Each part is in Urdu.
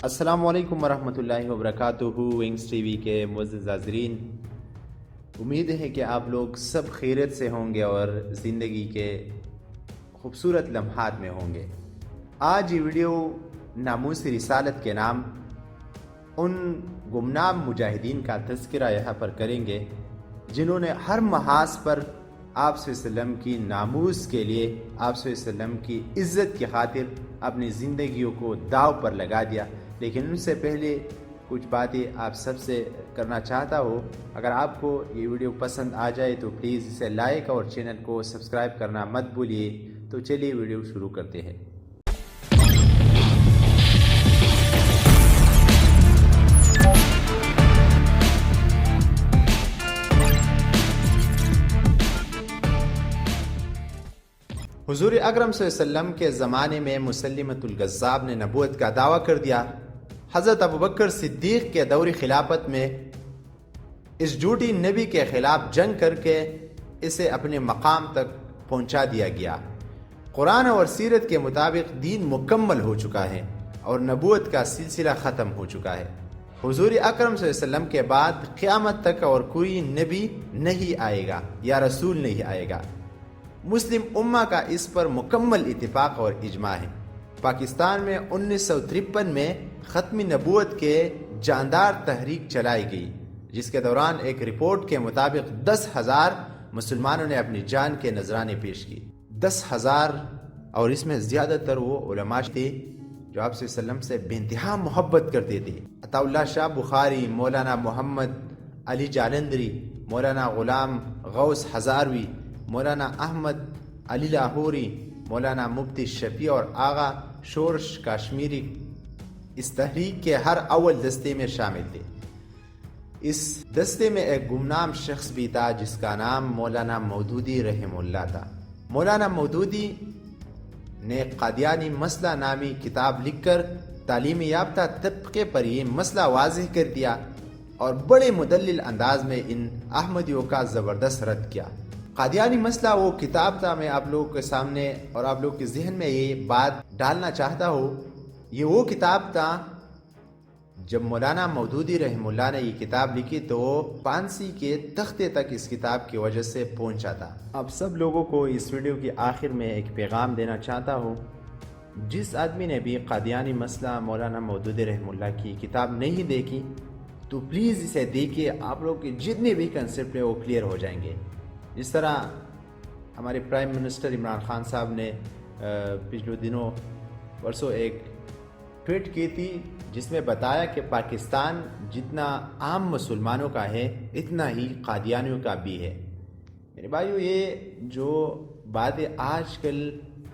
السلام علیکم ورحمۃ اللہ وبرکاتہ۔ ونگز ٹی وی کے معزز ناظرین، امید ہے کہ آپ لوگ سب خیریت سے ہوں گے اور زندگی کے خوبصورت لمحات میں ہوں گے۔ آج یہ ویڈیو ناموس رسالت کے نام ان گمنام مجاہدین کا تذکرہ یہاں پر کریں گے جنہوں نے ہر محاذ پر آپ صلی اللہ علیہ وسلم کی ناموس کے لیے، آپ صلی اللہ علیہ وسلم کی عزت کی خاطر اپنی زندگیوں کو داؤ پر لگا دیا۔ لیکن ان سے پہلے کچھ باتیں آپ سب سے کرنا چاہتا ہوں۔ اگر آپ کو یہ ویڈیو پسند آ جائے تو پلیز اسے لائک اور چینل کو سبسکرائب کرنا مت بھولیے۔ تو چلیے ویڈیو شروع کرتے ہیں۔ حضور اکرم صلی اللہ علیہ وسلم کے زمانے میں مسلمۃ الکذاب نے نبوت کا دعویٰ کر دیا۔ حضرت ابوبکر صدیق کے دور خلافت میں اس جھوٹی نبی کے خلاف جنگ کر کے اسے اپنے مقام تک پہنچا دیا گیا۔ قرآن اور سیرت کے مطابق دین مکمل ہو چکا ہے اور نبوت کا سلسلہ ختم ہو چکا ہے۔ حضور اکرم صلی اللہ علیہ وسلم کے بعد قیامت تک اور کوئی نبی نہیں آئے گا یا رسول نہیں آئے گا۔ مسلم امہ کا اس پر مکمل اتفاق اور اجماع ہے۔ پاکستان میں 1953 میں ختم نبوت کے جاندار تحریک چلائی گئی، جس کے دوران ایک رپورٹ کے مطابق 10,000 مسلمانوں نے اپنی جان کے نذرانے پیش کی۔ 10,000، اور اس میں زیادہ تر وہ علماء تھے جو آپ صلی اللہ علیہ وسلم سے بے انتہا محبت کرتے تھے۔ عطا اللہ شاہ بخاری، مولانا محمد علی جالندری، مولانا غلام غوث ہزاروی، مولانا احمد علی لاہوری، مولانا مفتی شفیع اور آغا شورش کاشمیری اس تحریک کے ہر اول دستے میں شامل تھے۔ اس دستے میں ایک گمنام شخص بھی تھا جس کا نام مولانا مودودی رحم اللہ تھا۔ مولانا مودودی نے قادیانی مسئلہ نامی کتاب لکھ کر تعلیم یافتہ طبقے پر یہ مسئلہ واضح کر دیا اور بڑے مدلل انداز میں ان احمدیوں کا زبردست رد کیا۔ قادیانی مسئلہ وہ کتاب تھا، میں آپ لوگوں کے سامنے اور آپ لوگوں کے ذہن میں یہ بات ڈالنا چاہتا ہوں، یہ وہ کتاب تھا جب مولانا مودودی رحم اللہ نے یہ کتاب لکھی تو وہ پانسی کے تختے تک اس کتاب کی وجہ سے پہنچا تھا۔ اب سب لوگوں کو اس ویڈیو کی آخر میں ایک پیغام دینا چاہتا ہوں، جس آدمی نے بھی قادیانی مسئلہ مولانا مودودی رحم اللہ کی کتاب نہیں دیکھی تو پلیز اسے دیکھیے، آپ لوگ کے جتنے بھی کنسیپٹ ہیں وہ کلیئر ہو جائیں گے۔ جس طرح ہمارے پرائم منسٹر عمران خان صاحب نے پچھلے دنوں پرسوں ایک ٹویٹ کی تھی جس میں بتایا کہ پاکستان جتنا عام مسلمانوں کا ہے اتنا ہی قادیانیوں کا بھی ہے۔ میرے بھائیو، یہ جو باتیں آج کل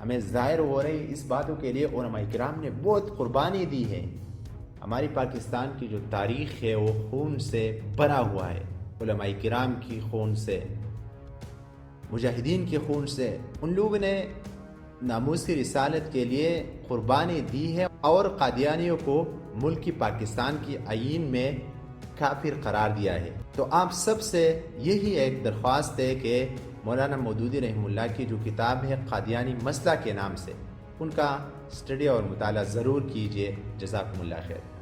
ہمیں ظاہر ہو رہی، اس باتوں کے لیے علماء کرام نے بہت قربانی دی ہے۔ ہماری پاکستان کی جو تاریخ ہے وہ خون سے بھرا ہوا ہے، علماء کرام کی خون سے، مجاہدین کے خون سے۔ ان لوگوں نے ناموس کی رسالت کے لیے قربانی دی ہے اور قادیانیوں کو ملک پاکستان کی آئین میں کافر قرار دیا ہے۔ تو آپ سب سے یہی ایک درخواست ہے کہ مولانا مودودی رحم اللہ کی جو کتاب ہے قادیانی مسئلہ کے نام سے، ان کا اسٹڈی اور مطالعہ ضرور کیجیے۔ جزاکم اللہ خیر۔